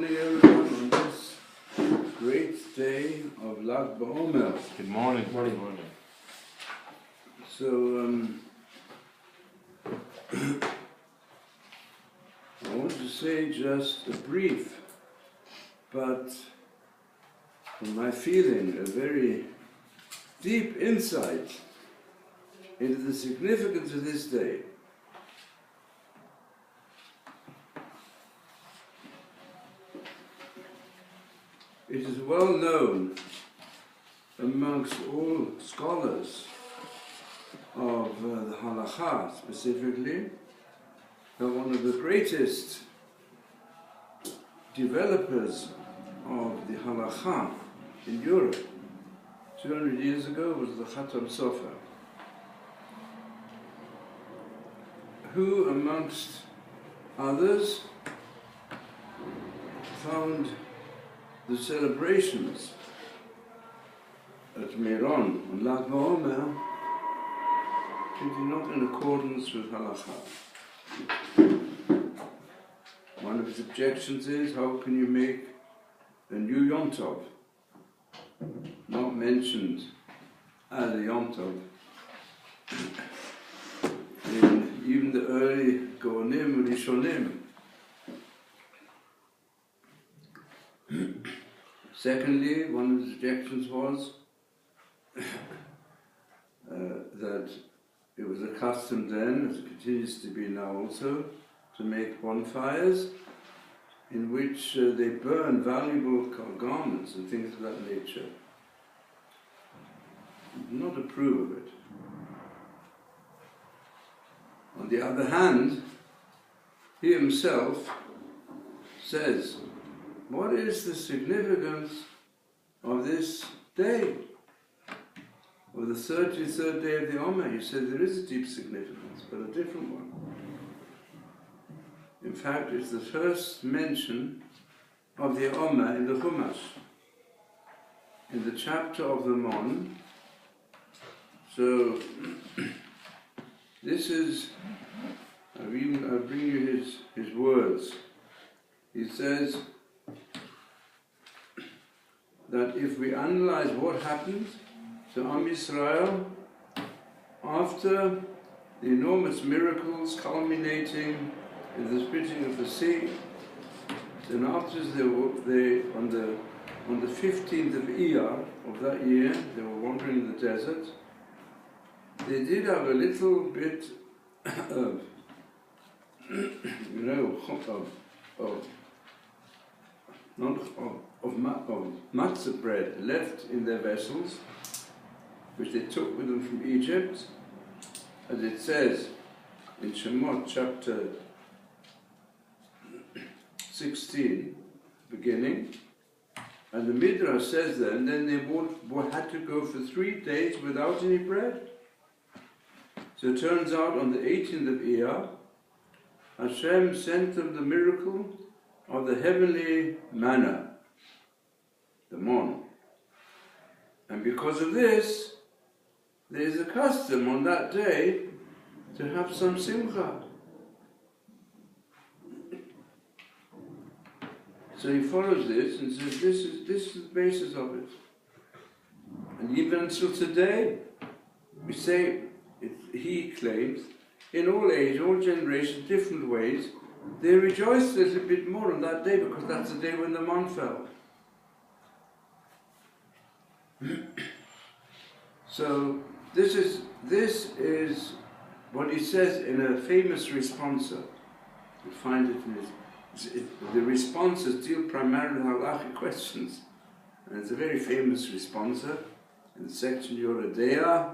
morning, everyone, on this great day of Ba-Omer. Good morning. Morning. So, I want to say just a brief, but from my feeling, a very deep insight into the significance of this day. It is well known amongst all scholars of the halakha specifically that one of the greatest developers of the halakha in Europe 200 years ago was the Khatam Sofer, who amongst others found the celebrations at Meron on Ba-Omer not in accordance with halakha. One of his objections is, how can you make a new Yom Tov not mentioned as a Yom Tov in even the early Gaonim and Rishonim? Secondly, one of his objections was that it was a custom then, as it continues to be now also, to make bonfires in which they burn valuable garments and things of that nature. I do not approve of it. On the other hand, he himself says, what is the significance of this day, of the 33rd day of the Omer? He said there is a deep significance, but a different one. In fact, it's the first mention of the Omer in the Chumash, in the chapter of the Mon. So, this is, I'll bring you his words. He says that if we analyze what happened to Am Yisrael after the enormous miracles culminating in the splitting of the sea, then after on the 15th of Iyar of that year, they were wandering in the desert, they did have a little bit of, of matzah bread left in their vessels, which they took with them from Egypt, as it says in Shemot chapter 16, beginning, and the Midrash says then they had to go for 3 days without any bread. So it turns out on the 18th of Iyar, Hashem sent them the miracle of the heavenly manna, the Mon. And because of this, there is a custom on that day to have some simcha. So he follows this and says this is the basis of it. And even until today, we say, he claims, in all age, all generations, different ways, they rejoice a little bit more on that day because that's the day when the Mon fell. So this is what he says in a famous responsa. You find it in the responses deal primarily with halachic questions, and it's a very famous responsa in the section Yoredea,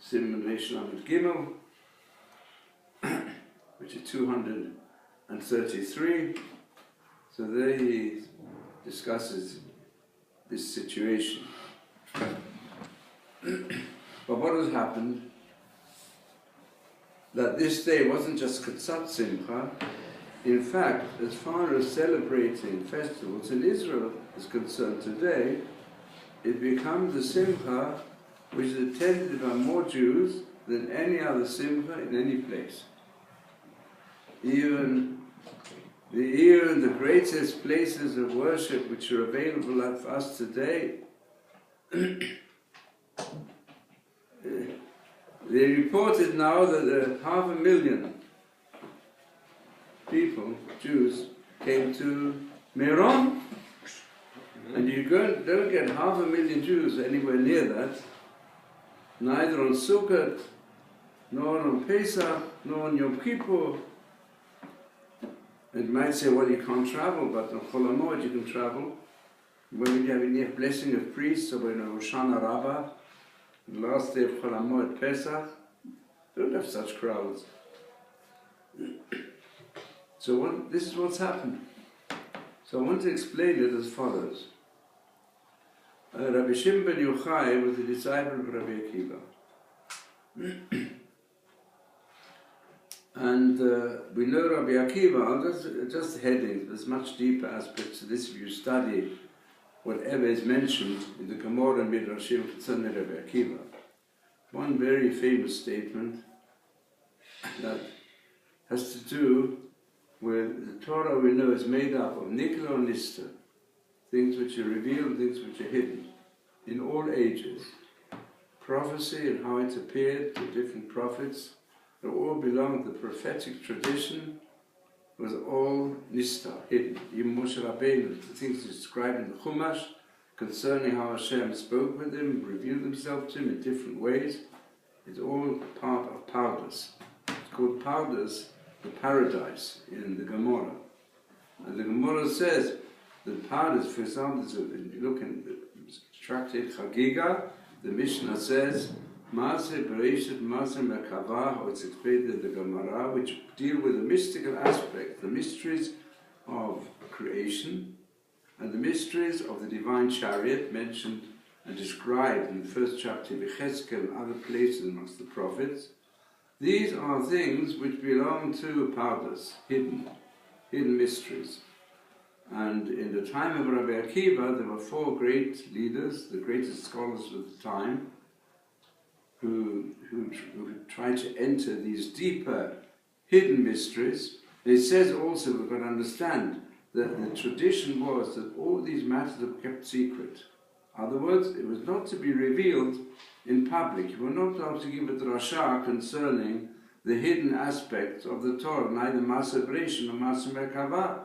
Siman Reish Lamed Gimel, which is 233. So there he discusses this situation. But what has happened, that this day wasn't just Katsat Simcha. In fact, as far as celebrating festivals in Israel is concerned today, it becomes the Simcha which is attended by more Jews than any other Simcha in any place. Even the even the greatest places of worship which are available for us today, they reported now that 500,000 people, Jews, came to Meron. And you don't get 500,000 Jews anywhere near that, neither on Sukkot, nor on Pesach, nor on Yom Kippur. And you might say, well, you can't travel, but on Chol HaMoed you can travel. When we have a blessing of priests, or when Rosh Hashanah Rabbah, the last day of Chol HaMoed Pesach, don't have such crowds. So this is what's happened. So I want to explain it as follows. Rabbi Shimon ben Yochai was a disciple of Rabbi Akiva. And we know Rabbi Akiva, just headings, there's much deeper aspects to this if you study whatever is mentioned in the Gemara and Midrashim concerning Rabbi Akiva. One very famous statement that has to do with the Torah we know is made up of Nikla and Nista, things which are revealed, things which are hidden, in all ages. Prophecy and how it appeared to different prophets, they all belong to the prophetic tradition, was all Nista, hidden. Even Moshe Rabbeinu, the things described in the Chumash, concerning how Hashem spoke with him, revealed himself to him in different ways, it's all part of Pardes. It's called Pardes, the paradise in the Gemara. And the Gemara says that Pardes, for example, if you look in the Tractate Chagiga, the Mishnah says, Maaseh Bereshit, Maaseh Merkavah, how it's explained in the Gemara, which deal with the mystical aspect, the mysteries of creation, and the mysteries of the divine chariot mentioned and described in the first chapter of Yechezkel and other places amongst the prophets. These are things which belong to Pardes, hidden mysteries. And in the time of Rabbi Akiva, there were 4 great leaders, the greatest scholars of the time, who tried to enter these deeper, hidden mysteries. And it says also, we've got to understand, that the tradition was that all these matters were kept secret. In other words, it was not to be revealed in public. You were not allowed to give a drasha concerning the hidden aspects of the Torah, neither Maaseh Bereshit nor Maaseh Merkavah.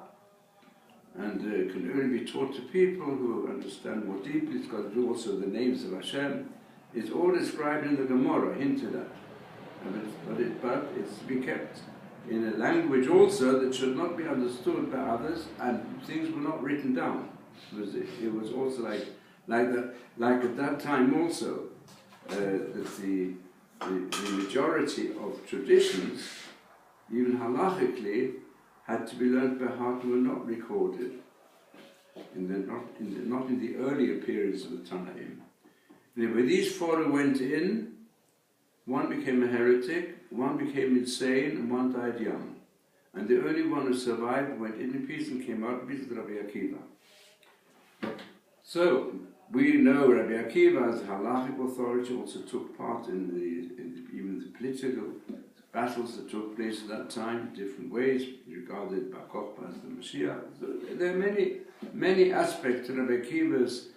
And it can only be taught to people who understand more deeply. It's got to do also with the names of Hashem. It's all described in the Gemara, hinted at. But it's to be kept in a language also that should not be understood by others, and things were not written down. It was also like at that time also, that the majority of traditions, even halachically, had to be learned by heart and were not recorded, not in the earlier periods of the Tanaim. Anyway, these 4 who went in, one became a heretic, one became insane, and one died young. And the only one who survived went in peace and came out in peace with Rabbi Akiva. So, we know Rabbi Akiva as a halachic authority also took part in even the political battles that took place at that time in different ways. He regarded Bar Kokhba as the Mashiach. So there are many aspects to Rabbi Akiva's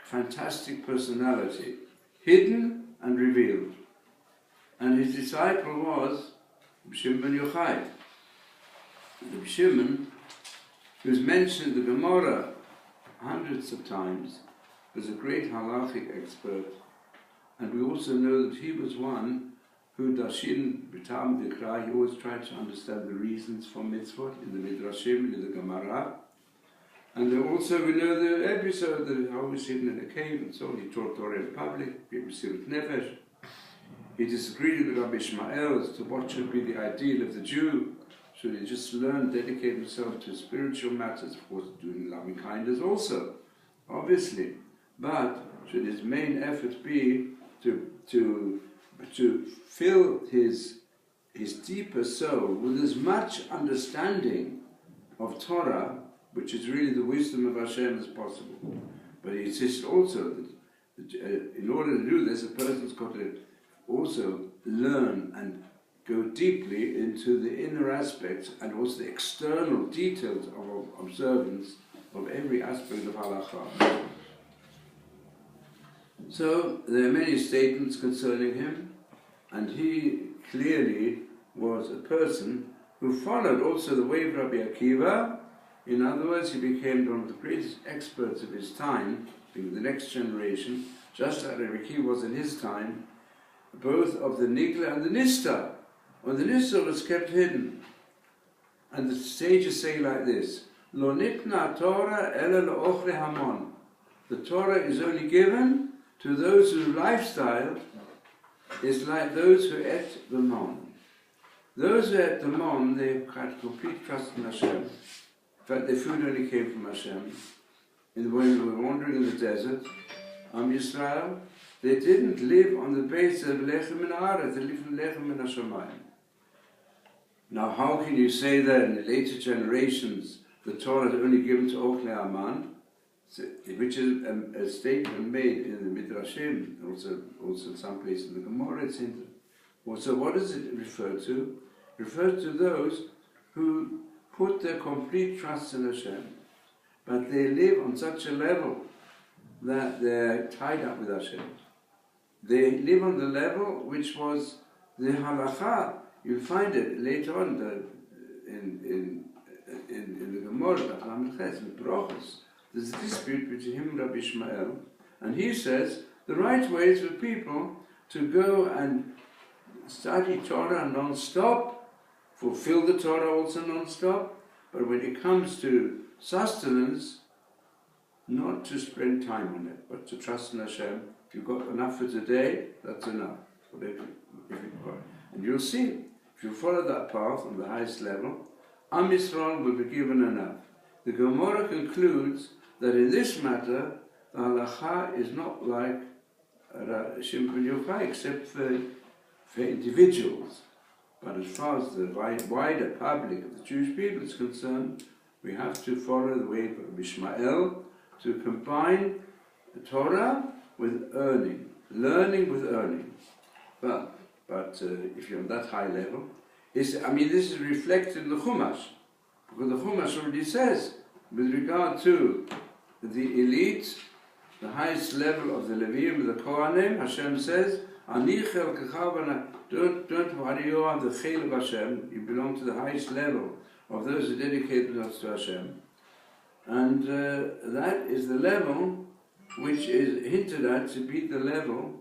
fantastic personality, hidden and revealed. And his disciple was Rabbi Shimon ben Yochai. Rabbi Shimon, who's mentioned in the Gemara hundreds of times, was a great halachic expert, and we also know that he was one who Dashin B'Tam Dikra, he always tried to understand the reasons for mitzvot in the Midrashim, in the Gemara. And also we know the episode that he was hidden in a cave and so on. He taught Torah in public, B'Mesirat Nefesh. He disagreed with Rabbi Ishmael as to what should be the ideal of the Jew. Should he just learn, dedicate himself to spiritual matters, of course doing loving kindness also, obviously. But should his main effort be to fill his deeper soul with as much understanding of Torah, which is really the wisdom of Hashem, as possible. But he insists also that in order to do this, a person's got to also learn and go deeply into the inner aspects and also the external details of observance of every aspect of halakha. So there are many statements concerning him, and he clearly was a person who followed also the way of Rabbi Akiva. In other words, he became one of the greatest experts of his time, being the next generation, just like Rabbi Akiva was in his time, both of the Nigla and the Nista. Well, the Nista was kept hidden. And the sages say like this, Lo nitna Torah ela le'ochre hamon. The Torah is only given to those whose lifestyle is like those who ate the mon. Those who ate the mon, they had complete trust in Hashem. In fact, their food only came from Hashem. When they were wandering in the desert, Yisrael, they didn't live on the basis of lechem min haaretz, they lived on lechem min hashamayim. Now, how can you say that in the later generations the Torah is only given to Ochle Aman, which is a statement made in the Midrashim, also in some places in the Gemara, it's hinted. So what does it refer to? It refers to those who put their complete trust in Hashem, but they live on such a level that they're tied up with Hashem. They live on the level which was the halakha. You'll find it later on in the Gemara, in Brochus. There's a dispute between him and Rabbi Ishmael, and he says the right way is for people to go and study Torah non-stop, fulfill the Torah also non-stop, but when it comes to sustenance, not to spend time on it, but to trust in Hashem. If you've got enough for today, that's enough. And you'll see, if you follow that path on the highest level, Am Yisrael will be given enough. The Gemara concludes that in this matter, the halacha is not like Shimon Yochai, except for individuals. But as far as the wider public of the Jewish people is concerned, we have to follow the way of Ishmael to combine the Torah with learning with earning. But if you're on that high level, this is reflected in the Chumash, because the Chumash already says, with regard to the elite, the highest level of the Leviim, the Kohanim, Hashem says, Ani chelkecha, don't worry, you are the chel of Hashem, you belong to the highest level of those who dedicate themselves to Hashem. And that is the level which is hinted at to be the level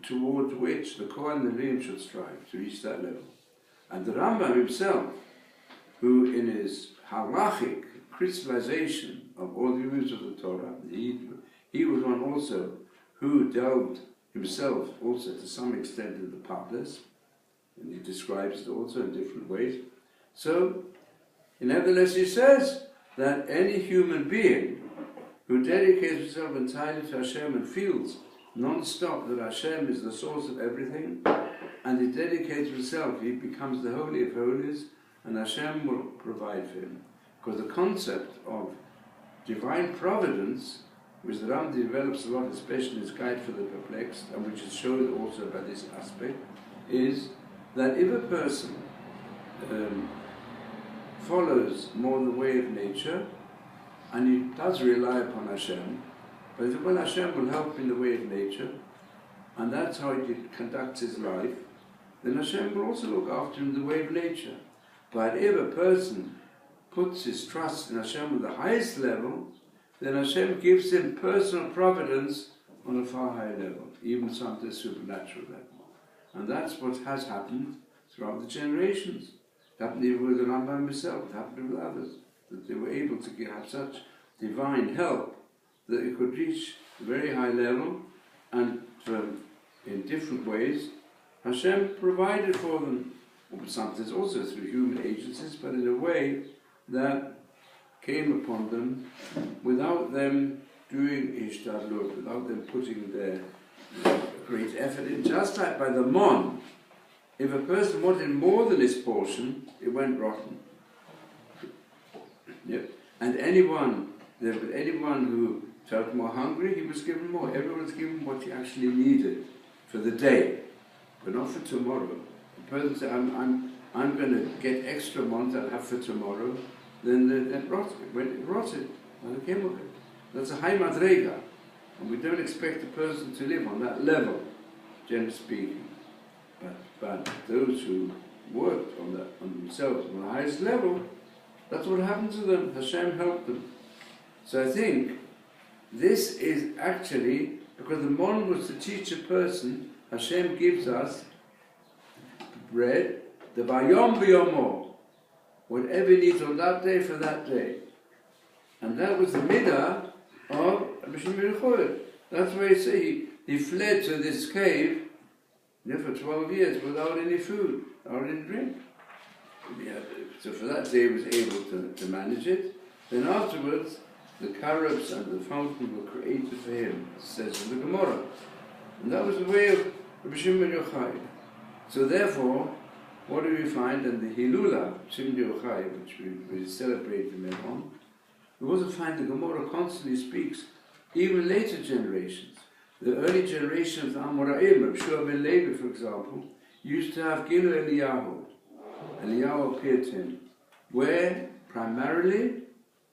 towards which the Kohen and the Leviim should strive, to reach that level. And the Rambam himself, who in his halachic crystallization of all the rules of the Torah, he was one also who delved himself also to some extent in the Pardes, and he describes it also in different ways. So, nevertheless, he says that any human being who dedicates himself entirely to Hashem and feels non-stop that Hashem is the source of everything, and he dedicates himself, he becomes the Holy of Holies, and Hashem will provide for him. Because the concept of divine providence, which the Ram develops a lot, especially in his Guide for the Perplexed, and which is shown also by this aspect, is that if a person follows more the way of nature, and he does rely upon Hashem, but when Hashem will help in the way of nature, and that's how he conducts his life, then Hashem will also look after him in the way of nature. But if a person puts his trust in Hashem at the highest level, then Hashem gives him personal providence on a far higher level, even some to a supernatural level. And that's what has happened throughout the generations. It happened even with the Rambam himself, it happened with others, that they were able to have such divine help that they could reach a very high level, and in different ways, Hashem provided for them, sometimes also through human agencies, but in a way that came upon them without them doing ishtadlut, without them putting their great effort in. Just like by the mon, if a person wanted more than his portion, it went rotten. Yep. And anyone who felt more hungry, he was given more. Everyone was given what he actually needed for the day, but not for tomorrow. The person says, I'm going to get extra ones I'll have for tomorrow, then it rots it. And it came with it. That's a high madrega. And we don't expect a person to live on that level, generally speaking. But those who worked on themselves on the highest level, that's what happened to them. Hashem helped them. So I think this is actually, because the mon was to teach a person, Hashem gives us bread, the bayom b'yomo, whatever he needs on that day for that day. And that was the midah of Rabbi Shimon ben Yochai. That's why he say he fled to this cave for 12 years without any food, without any drink. So for that day he was able to manage it. Then afterwards, the carobs and the fountain were created for him, it says in the Gemara. And that was the way of Rabbi Shimon ben Yochai. So therefore, what do we find in the Hilula, Shimon ben Yochai, which we celebrate in Mehon, we also find the Gemara constantly speaks, even later generations. The early generation of the Amoraim, Rabbi Shua ben Levi, for example, used to have Gilu Eliyahu. Eliyahu appeared to him. Where? Primarily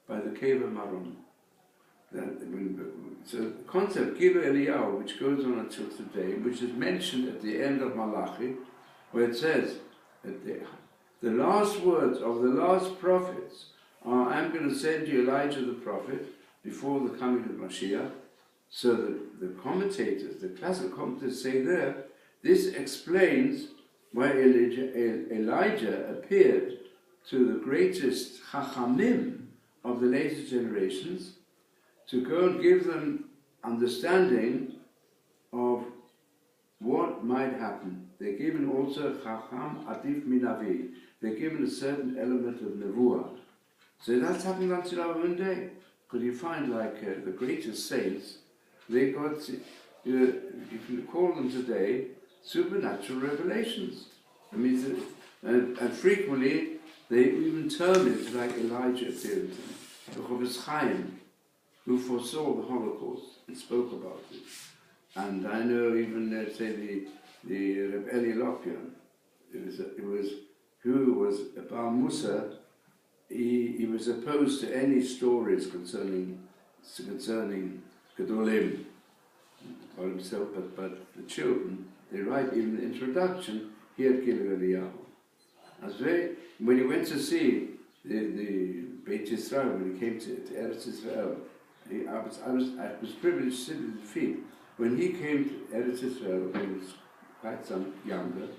by the cave of Maron. So the concept Gilu Eliyahu, which goes on until today, which is mentioned at the end of Malachi, where it says that the last words of the last prophets are, I'm going to send you Elijah the prophet before the coming of Mashiach. So the commentators, the classical commentators say there, this explains why Elijah appeared to the greatest Chachamim of the later generations to go and give them understanding of what might happen. They're given also Chacham Adif Minavi. They're given a certain element of Nevuah. So that's happened until our own day. Because you find like the greatest saints, they got, if you call them today, supernatural revelations. I mean, and frequently they even term it like Elijah appeared to them. The Chofetz Chaim, who foresaw the Holocaust and spoke about it. And I know even, say, the Reb Eli Lopian, who was a Bar Musa. He was opposed to any stories concerning Gedolim, or himself, but the children, they write even the introduction, he had Gilu Eliyahu. When he went to see the Beit Yisrael, when he came to Eretz Yisrael, I was privileged to sit at his feet. When he came to Eretz Yisrael, when he was quite some younger,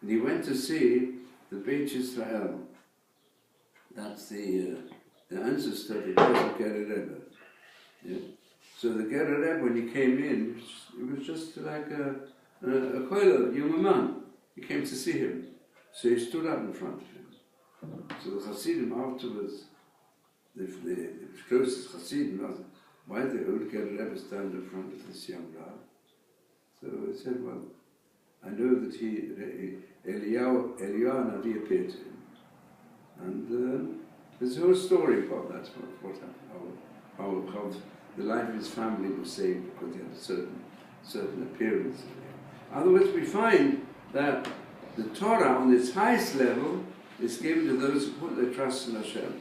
and he went to see the Beit Yisrael. That's the ancestor of the present Ger Rebbe. Yeah. So the Ger Rebbe, when he came in, it was just like a koiler, a young man. He came to see him. So he stood up in front of him. So the Hasidim afterwards, the closest Hasidim asked, why did the old Ger Rebbe stand in front of this young lad? So he said, well, I know that Eliyahu Navi appeared to him. And there's a whole story about that, what happened, how the life of his family was saved because he had a certain appearance. In other words, we find that the Torah on its highest level is given to those who put their trust in Hashem.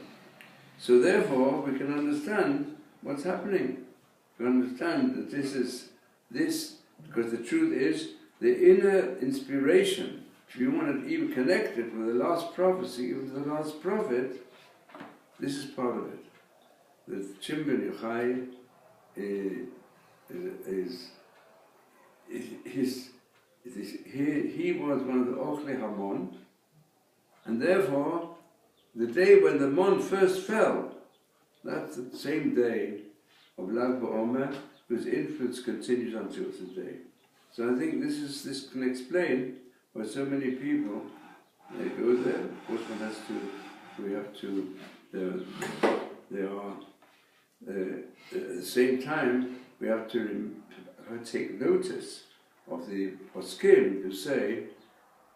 So therefore, we can understand what's happening. We understand that this, because the truth is, the inner inspiration, if you want to even connect it with the last prophecy, with the last prophet, this is part of it. The Shimon ben Yochai he was one of the Ochle Hamon, and therefore, the day when the Mon first fell, that's the same day of Ba-Omer, whose influence continues until today. So I think this can explain why so many people, they go there. Of course, at the same time, we have to take notice of the poskim who say,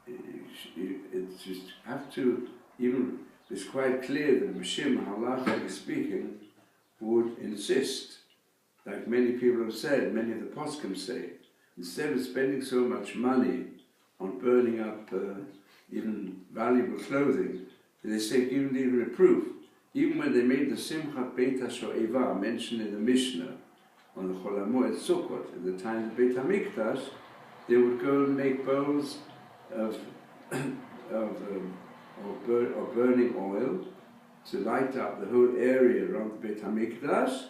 it's just have to, even, it's quite clear that Mishim, halachically speaking, would insist, like many people have said, many of the poskim say, instead of spending so much money on burning up even valuable clothing. They say given the reproof. Even when they made the Simchat Beit HaShoeva mentioned in the Mishnah on the Chol HaMoed Sukkot, in the time of Beit HaMikdash, they would go and make bowls of burning oil to light up the whole area around the Beit HaMikdash.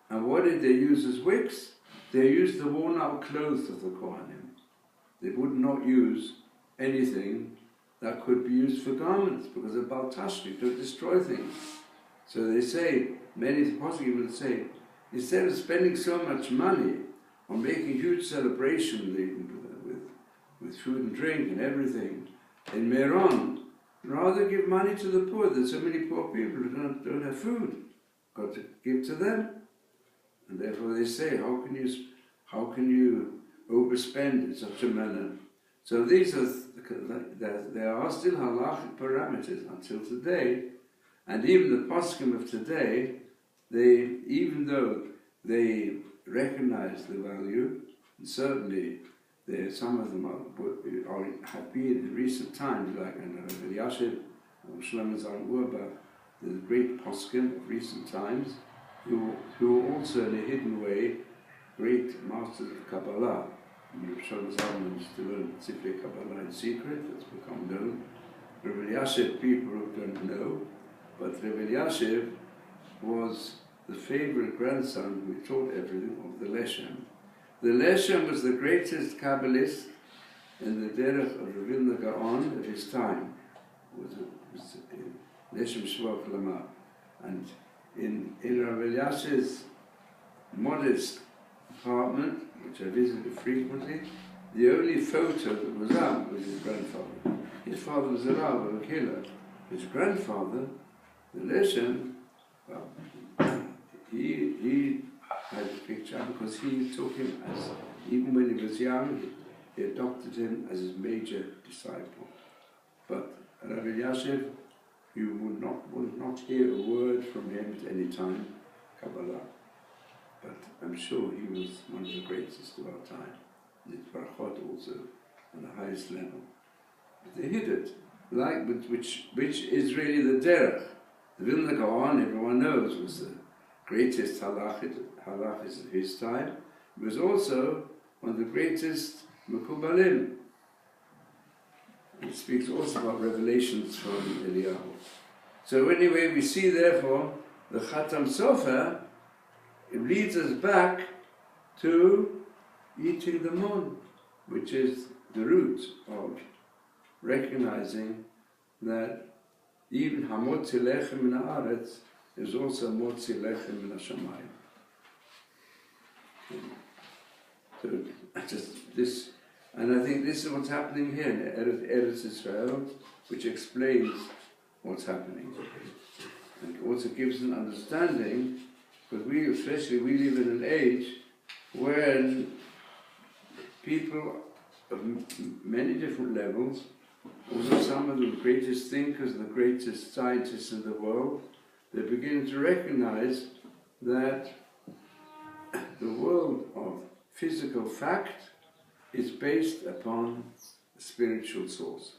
And what did they use as wicks? They used the worn-out clothes of the Kohanim. They would not use anything that could be used for garments, because of Baal Tashri, to destroy things. So they say, many possibly would say, instead of spending so much money on making huge celebration with food and drink and everything in Meron, rather give money to the poor. There's so many poor people who don't have food. Got to give to them. And therefore they say, how can you overspend in such a manner? So these are, there are still halachic parameters until today, and even the poskim of today, even though they recognize the value, and certainly some of them have been in recent times, like Rabbi Yashiv, Shlomo Zalman Auerbach, the great poskim of recent times, who are also in a hidden way great masters of Kabbalah. Shlomo Zalman used to learn Sifrei Kabbalah in secret, that's become known. Rabbi Yashiv, people who don't know, but Rabbi Yashiv was the favorite grandson who taught everything of the Leshem. The Leshem was the greatest Kabbalist in the derech of Rav Vilna Gaon of his time. Was Leshem Shvach Lama. And in Rabbi Yashiv's modest apartment, which I visited frequently, the only photo that was up was his grandfather. His father was a rabbi, a killer. His grandfather, the Leshem, well, he had a picture because he took him as, even when he was young, he adopted him as his major disciple. But Rabbi Yashiv, you would not hear a word from him at any time, Kabbalah. But I'm sure he was one of the greatest of our time. His brachot also on the highest level. But they hid it, which is really the derech. The Vilna Gaon, everyone knows, was the greatest halachist of his time. He was also one of the greatest Mekubalim. It speaks also about revelations from Eliyahu. So anyway, we see therefore the Khatam Sofer, it leads us back to eating the mon, which is the root of recognizing that even Hamotzi Lechem min haaretz is also Motzi Lechem min hashamayim. So just this, and I think this is what's happening here in Eretz Israel, which explains what's happening, and also gives an understanding, because we live in an age when people of many different levels, also some of the greatest thinkers and the greatest scientists in the world, they're beginning to recognize that the world of physical fact is based upon a spiritual source.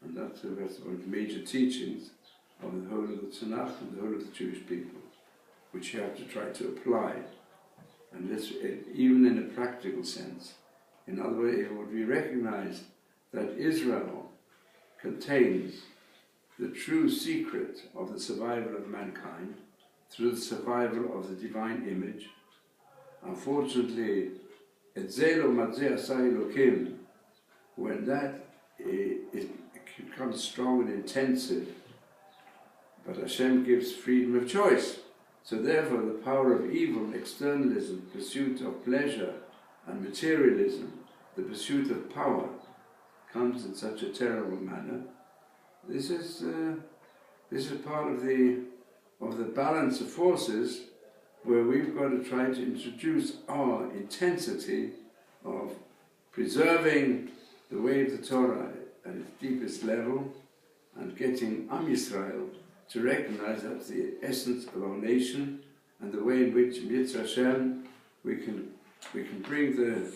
And that's one of the major teachings of the whole of the Tanakh and the whole of the Jewish people, which you have to try to apply, and this, even in a practical sense. In other words, it would be recognized that Israel contains the true secret of the survival of mankind through the survival of the divine image. Unfortunately, when that it becomes strong and intensive, but Hashem gives freedom of choice. So therefore the power of evil, externalism, pursuit of pleasure and materialism, the pursuit of power, comes in such a terrible manner. This is part of the balance of forces, where we've got to try to introduce our intensity of preserving the way of the Torah at its deepest level, and getting Am Yisrael to recognize that's the essence of our nation, and the way in which, Mitzvah Hashem, we can bring the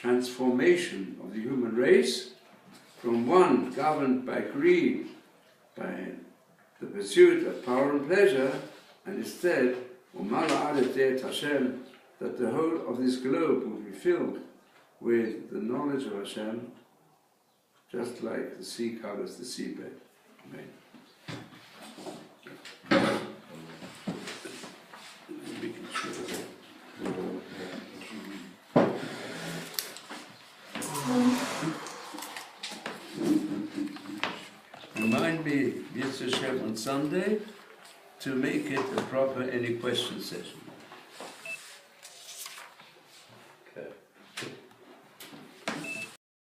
transformation of the human race from one governed by greed, by the pursuit of power and pleasure, and instead, Hashem, that the whole of this globe will be filled with the knowledge of Hashem, just like the sea covers the seabed. Amen. Remind me, Yitzhak Hashem, on Sunday to make it a proper any question session.